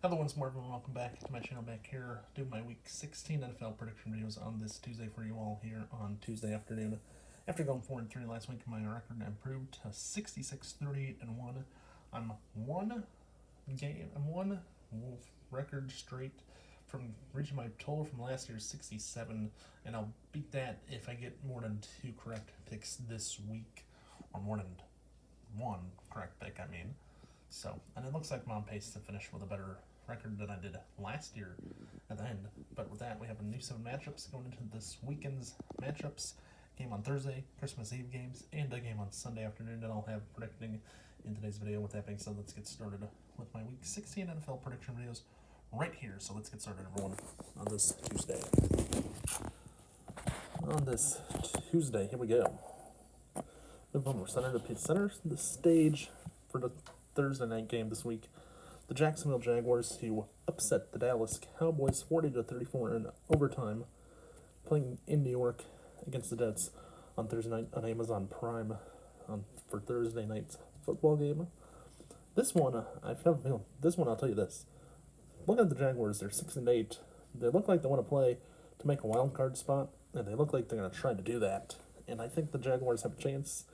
Hello once more, everyone. Welcome back to my channel. Back here, doing my Week 16 NFL prediction videos on this Tuesday for you all here on Tuesday afternoon. After going 4-3 last week, my record improved to 66, 38, and 1. I'm one record straight from reaching my total from last year's 67, and I'll beat that if I get more than 2 correct picks this week, or more than 1 correct pick, I mean. So, and it looks like I'm on pace to finish with a better record than I did last year at the end. But with that, we have a new 7 matchups going into this weekend's matchups. Game on Thursday, Christmas Eve games, and a game on Sunday afternoon that I'll have predicting in today's video. With that being said, let's get started with my Week 16 NFL prediction videos right here. So let's get started, everyone, on this Tuesday. Here we go. We're center the stage for the Thursday night game this week. The Jacksonville Jaguars, who upset the Dallas Cowboys 40-34 in overtime, playing in New York against the Jets on Thursday night on Amazon Prime for Thursday night's football game. This one, I'll tell you this. Looking at the Jaguars, they're 6-8. They look like they want to play to make a wild card spot, and they look like they're going to try to do that. And I think the Jaguars have a chance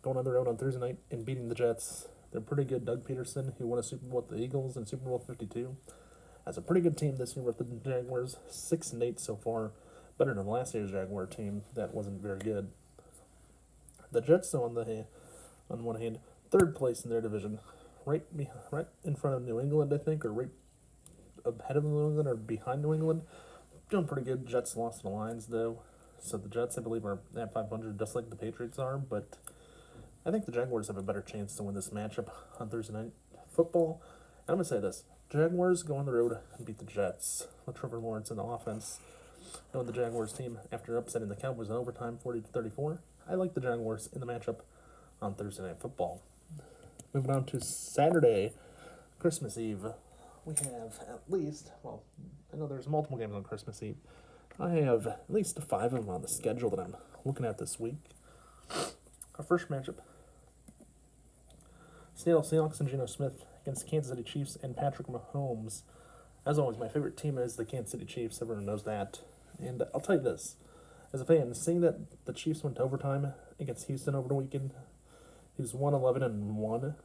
going on the road on Thursday night and beating the Jets. They're pretty good. Doug Peterson, who won a Super Bowl with the Eagles in Super Bowl 52, has a pretty good team this year with the Jaguars. 6-8 so far, better than last year's Jaguar team that wasn't very good. The Jets, though, on one hand, third place in their division, right in front of New England, I think, or right ahead of New England or behind New England. Doing pretty good. Jets lost to the Lions, though, so the Jets, I believe, are at 500, just like the Patriots are, but I think the Jaguars have a better chance to win this matchup on Thursday night football. And I'm going to say this. Jaguars go on the road and beat the Jets with Trevor Lawrence in the offense. Knowing the Jaguars team after upsetting the Cowboys in overtime 40-34, I like the Jaguars in the matchup on Thursday night football. Moving on to Saturday, Christmas Eve. We have at least, I know there's multiple games on Christmas Eve. I have at least 5 of them on the schedule that I'm looking at this week. Our first matchup, Seattle Seahawks and Geno Smith against Kansas City Chiefs and Patrick Mahomes. As always, my favorite team is the Kansas City Chiefs. Everyone knows that. And I'll tell you this. As a fan, seeing that the Chiefs went to overtime against Houston over the weekend, he was 1-11-1.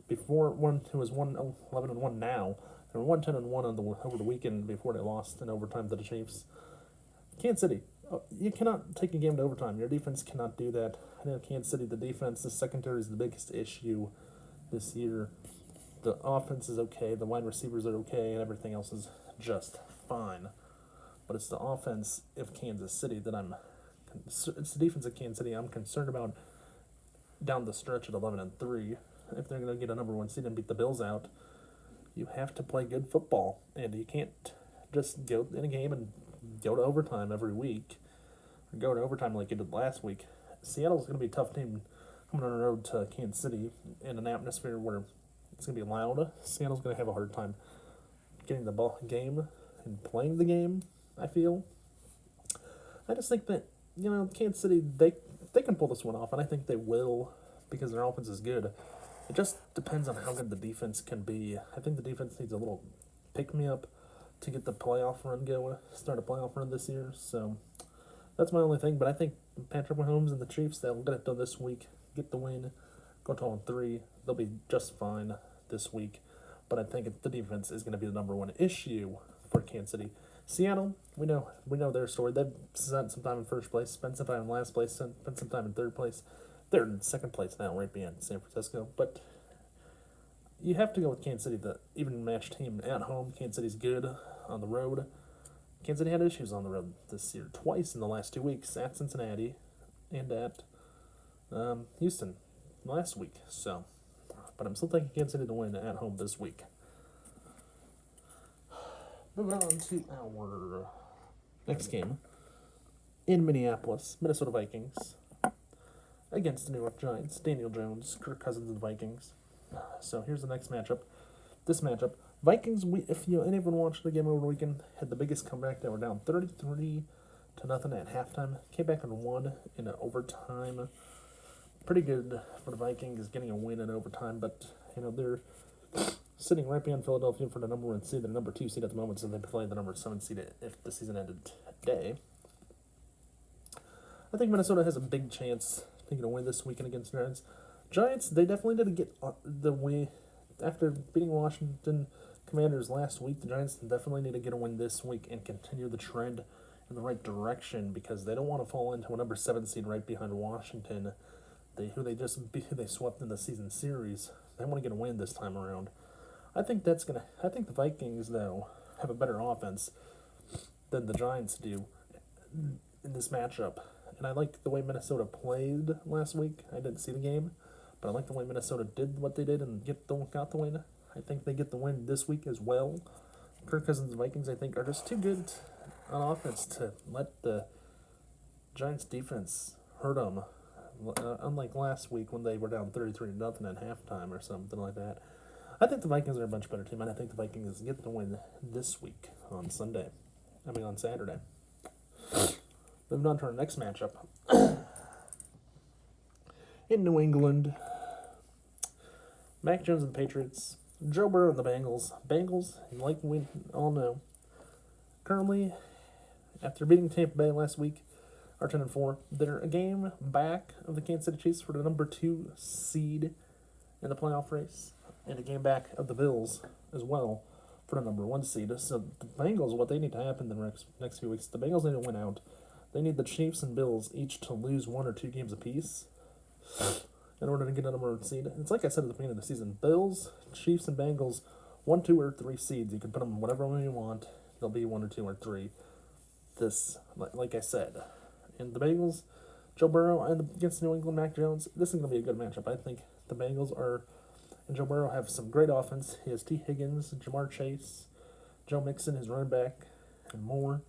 Before he was 1-11-1 now. They were 1-10-1 over the weekend before they lost in overtime to the Chiefs. Kansas City, you cannot take a game to overtime. Your defense cannot do that. I know Kansas City, the defense, the secondary is the biggest issue this year. The offense is okay, the wide receivers are okay, and everything else is just fine. But it's the offense of Kansas City that it's the defense of Kansas City I'm concerned about down the stretch at 11-3. If they're going to get a number 1 seed and beat the Bills out, you have to play good football, and you can't just go in a game and go to overtime every week, or go to overtime like you did last week. Seattle's going to be a tough team coming on the road to Kansas City in an atmosphere where it's going to be loud. Seattle's going to have a hard time getting the game and playing the game, I feel. I just think that, Kansas City, they can pull this one off, and I think they will because their offense is good. It just depends on how good the defense can be. I think the defense needs a little pick-me-up to get the playoff run going, start a playoff run this year. So that's my only thing. But I think Patrick Mahomes and the Chiefs, they'll get it done this week, get the win, go 2-3. They'll be just fine this week. But I think the defense is going to be the number 1 issue for Kansas City. Seattle, we know their story. They've spent some time in first place, spent some time in last place, spent some time in third place. They're in second place now, right behind San Francisco. But you have to go with Kansas City, the even matched team at home. Kansas City's good on the road. Kansas City had issues on the road this year, twice in the last 2 weeks, at Cincinnati and at Houston last week. So, but I'm still taking Kansas City to win at home this week. Moving on to our next game in Minneapolis, Minnesota Vikings against the New York Giants. Daniel Jones, Kirk Cousins, and the Vikings. So here's the next matchup. This matchup, Vikings. If anyone watched the game over the weekend, had the biggest comeback. They were down 33-0 at halftime. Came back and won in overtime. Pretty good for the Vikings getting a win in overtime, but they're sitting right behind Philadelphia for the number 1 seed. They're number 2 seed at the moment, so they play the number 7 seed if the season ended today. I think Minnesota has a big chance to get a win this weekend against the Giants. Giants, they definitely did get the win after beating Washington Commanders last week. The Giants definitely need to get a win this week and continue the trend in the right direction because they don't want to fall into a number 7 seed right behind Washington, who they swept in the season series. They want to get a win this time around. I think the Vikings though have a better offense than the Giants do in this matchup. And I like the way Minnesota played last week. I didn't see the game, but I like the way Minnesota did what they did and got the win. I think they get the win this week as well. Kirk Cousins' Vikings, I think, are just too good on offense to let the Giants' defense hurt them. Unlike last week when they were down 33-0 at halftime or something like that. I think the Vikings are a much better team, and I think the Vikings get the win this week on Saturday. Moving on to our next matchup. In New England, Mac Jones and the Patriots, Joe Burrow and the Bengals. Bengals, like we all know, currently, after beating Tampa Bay last week, are 10-4. They're a game back of the Kansas City Chiefs for the number 2 seed in the playoff race, and a game back of the Bills as well for the number 1 seed. So the Bengals, what they need to happen in the next few weeks, the Bengals need to win out. They need the Chiefs and Bills each to lose 1 or 2 games apiece in order to get a number 1 seed. It's like I said at the beginning of the season, Bills, Chiefs, and Bengals, 1, 2, or 3 seeds. You can put them whatever way you want. They'll be 1 or 2 or 3. This, like I said. And the Bengals, Joe Burrow and against New England, Mac Jones, this is going to be a good matchup. I think the Bengals and Joe Burrow have some great offense. He has T. Higgins, Jamar Chase, Joe Mixon, his running back, and more.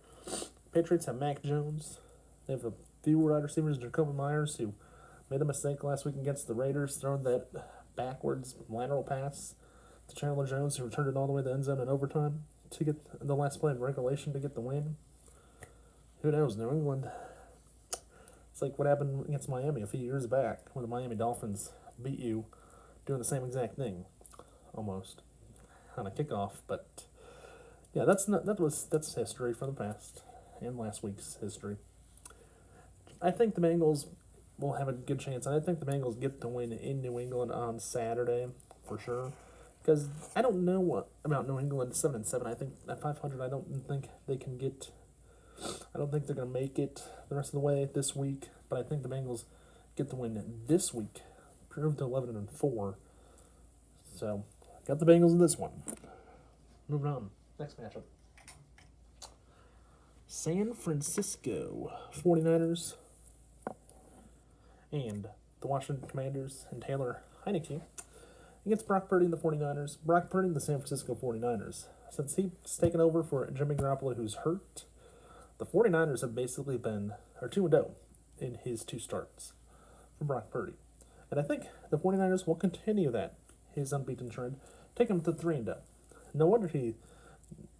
Patriots have Mac Jones. They have a few wide receivers, Jacoby Myers, who made a mistake last week against the Raiders, throwing that backwards lateral pass to Chandler Jones, who returned it all the way to the end zone in overtime to get the last play of regulation to get the win. Who knows? New England. It's like what happened against Miami a few years back when the Miami Dolphins beat you doing the same exact thing, almost, on a kickoff. But yeah, that's history from the past and last week's history. I think the Bengals will have a good chance. I think the Bengals get the win in New England on Saturday for sure. Because I don't know what about New England 7-7. I think at 500, I don't think they can get. I don't think they're going to make it the rest of the way this week, but I think the Bengals get the win this week, improved to 11-4. So, got the Bengals in this one. Moving on, next matchup. San Francisco 49ers and the Washington Commanders and Taylor Heineke against Brock Purdy and the 49ers. Brock Purdy and the San Francisco 49ers. Since he's taken over for Jimmy Garoppolo, who's hurt, the 49ers have basically been 2-0 in his 2 starts for Brock Purdy. And I think the 49ers will continue his unbeaten trend, take him to 3-0. No wonder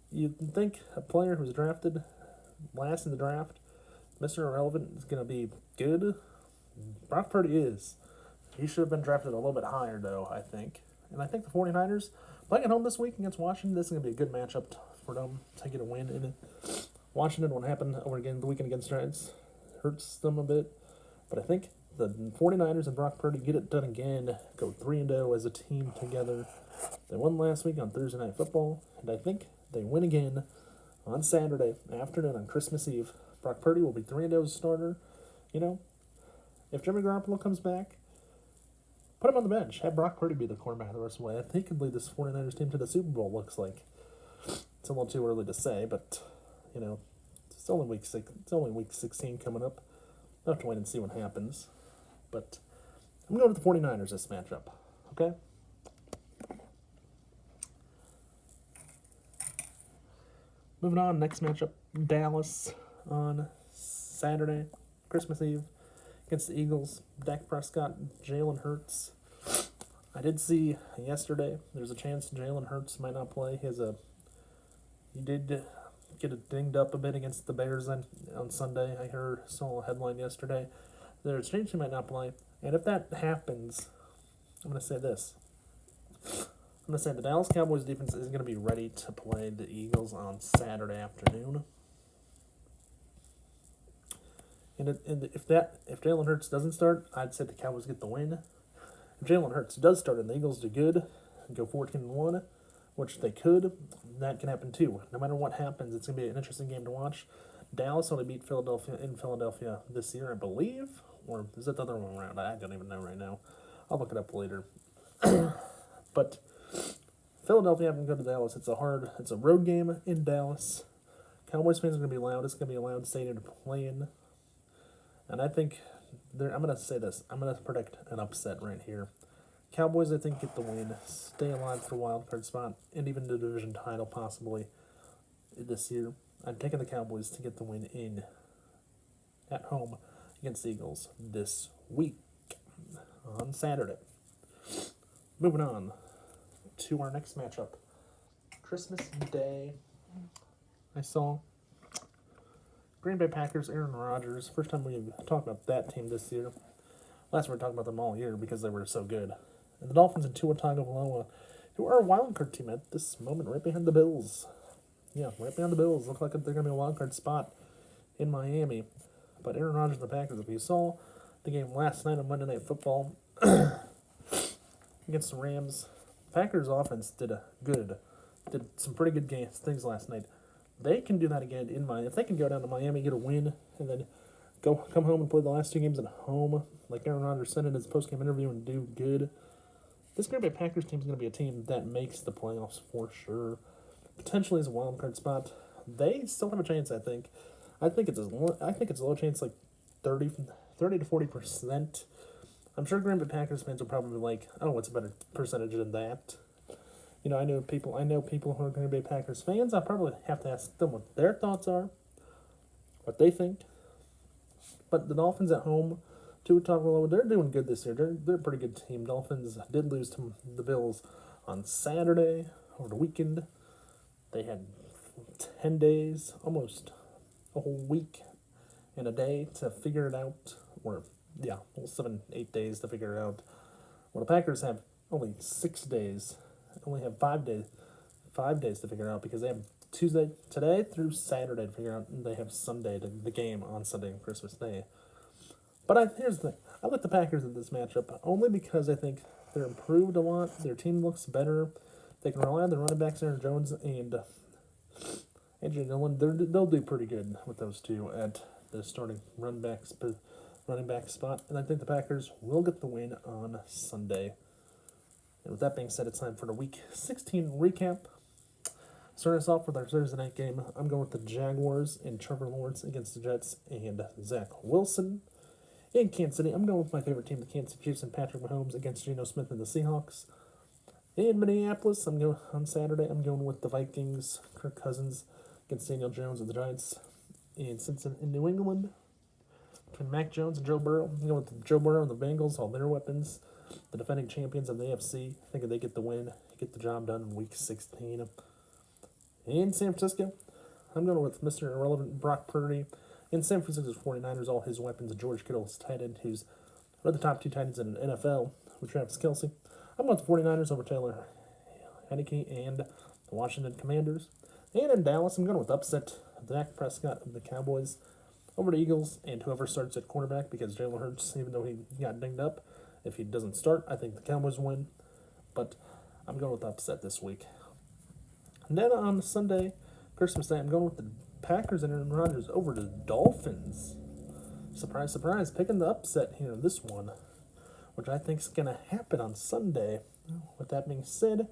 you'd think a player who's drafted last in the draft, Mr. Irrelevant, is going to be good. Brock Purdy is. He should have been drafted a little bit higher, though, I think. And I think the 49ers, playing at home this week against Washington, this is going to be a good matchup for them to get a win in it. Washington, what happened over again the weekend against Giants, hurts them a bit. But I think the 49ers and Brock Purdy get it done again, go 3-0 as a team together. They won last week on Thursday Night Football, and I think they win again on Saturday afternoon on Christmas Eve. Brock Purdy will be 3-0 as a starter. You know, if Jimmy Garoppolo comes back, put him on the bench. Have Brock Purdy be the quarterback the rest of the way. I think he could lead this 49ers team to the Super Bowl, looks like. It's a little too early to say, but, you know, it's only week 16 coming up. I'll have to wait and see what happens. But I'm going with the 49ers this matchup, okay? Moving on, next matchup, Dallas on Saturday, Christmas Eve, against the Eagles. Dak Prescott, Jalen Hurts. I did see yesterday there's a chance Jalen Hurts might not play. He did get it dinged up a bit against the Bears on Sunday. I saw a headline yesterday. There's a chance he might not play. And if that happens, I'm going to say this. I'm going to say the Dallas Cowboys defense is going to be ready to play the Eagles on Saturday afternoon. And if Jalen Hurts doesn't start, I'd say the Cowboys get the win. If Jalen Hurts does start and the Eagles do good and go 14-1, which they could, that can happen too. No matter what happens, it's going to be an interesting game to watch. Dallas only beat Philadelphia in Philadelphia this year, I believe. Or is that the other one around? I don't even know right now. I'll look it up later. But Philadelphia having to go to Dallas. It's a road game in Dallas. Cowboys fans are going to be loud. It's going to be a loud stadium to play in. And I think, I'm going to say this. I'm going to predict an upset right here. Cowboys, I think, get the win, stay alive for wild card spot, and even the division title possibly this year. I'm taking the Cowboys to get the win at home against the Eagles this week on Saturday. Moving on to our next matchup. Christmas Day. I saw Green Bay Packers, Aaron Rodgers. First time we've talked about that team this year. Last we were talking about them all year because they were so good. And the Dolphins and Tua Tagovailoa, who are a wild card team at this moment, right behind the Bills. Yeah, right behind the Bills. Look like they're going to be a wild card spot in Miami. But Aaron Rodgers and the Packers, if you saw the game last night on Monday Night Football against the Rams, Packers offense did some pretty good things last night. They can do that again in Miami. If they can go down to Miami, get a win, and then come home and play the last two games at home, like Aaron Rodgers said in his post-game interview, and do good, this Green Bay Packers team is going to be a team that makes the playoffs for sure. Potentially as a wild card spot. They still have a chance, I think. I think it's a low chance, like 30 to 40%. I'm sure Green Bay Packers fans will probably be like, oh, what's a better percentage than that? You know, I know people who are Green Bay Packers fans. I probably have to ask them what their thoughts are, what they think. But the Dolphins at home, Tua Tagovailoa, they're doing good this year. They're a pretty good team. Dolphins did lose to the Bills on Saturday over the weekend. They had 10 days, almost a whole week and a day to figure it out. Or, 7-8 days to figure it out. Well, the Packers have only 6 days. Only have 5 days. 5 days to figure it out because they have Tuesday, today through Saturday to figure out. And they have Sunday, the game on Sunday and Christmas Day. But here's the thing. I like the Packers in this matchup only because I think they're improved a lot. Their team looks better. They can rely on their running backs, Aaron Jones and AJ Dillon. They'll do pretty good with those two at the starting running back spot. And I think the Packers will get the win on Sunday. And with that being said, it's time for the Week 16 recap. Starting us off with our Thursday night game, I'm going with the Jaguars and Trevor Lawrence against the Jets and Zach Wilson. In Kansas City, I'm going with my favorite team, the Kansas City Chiefs, and Patrick Mahomes against Geno Smith and the Seahawks. In Minneapolis, on Saturday, I'm going with the Vikings, Kirk Cousins against Daniel Jones and the Giants. In New England, between Mac Jones and Joe Burrow, I'm going with Joe Burrow and the Bengals, all their weapons. The defending champions of the AFC, I think they get the win, get the job done in Week 16. In San Francisco, I'm going with Mr. Irrelevant Brock Purdy. In San Francisco's 49ers, all his weapons, George Kittle's tight end, who's one of the top 2 tight ends in the NFL, with Travis Kelce. I'm going with the 49ers over Taylor Heinicke and the Washington Commanders. And in Dallas, I'm going with upset Dak Prescott of the Cowboys over the Eagles and whoever starts at quarterback because Jalen Hurts, even though he got dinged up, if he doesn't start, I think the Cowboys win. But I'm going with upset this week. And then on Sunday, Christmas Day, I'm going with the Packers and Aaron Rodgers over the Dolphins. Surprise, surprise, picking the upset here in this one, which I think is going to happen on Sunday. With that being said,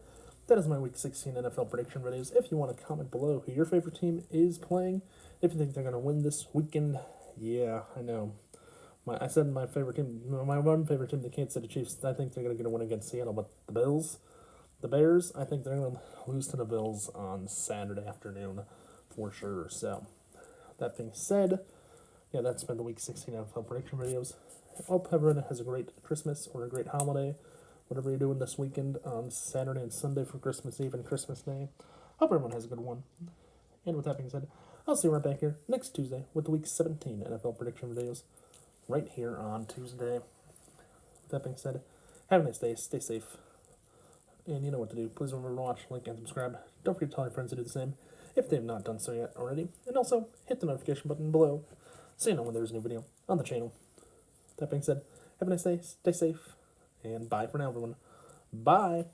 that is my Week 16 NFL prediction videos. If you want to comment below who your favorite team is playing, if you think they're going to win this weekend, yeah, I know. I said my favorite team, my one favorite team, the Kansas City Chiefs, I think they're going to get a win against Seattle, but the Bears, I think they're going to lose to the Bills on Saturday afternoon for sure. So, that being said, yeah, that's been the Week 16 NFL prediction videos. I hope everyone has a great Christmas or a great holiday, whatever you're doing this weekend on Saturday and Sunday for Christmas Eve and Christmas Day. Hope everyone has a good one. And with that being said, I'll see you right back here next Tuesday with the Week 17 NFL prediction videos right here on Tuesday. With that being said, have a nice day, stay safe, And you know what to do. Please remember to watch, like, and subscribe. Don't forget to tell your friends to do the same if they've not done so yet already. And also, hit the notification button below so you know when there's a new video on the channel. That being said, have a nice day, stay safe, and bye for now, everyone. Bye!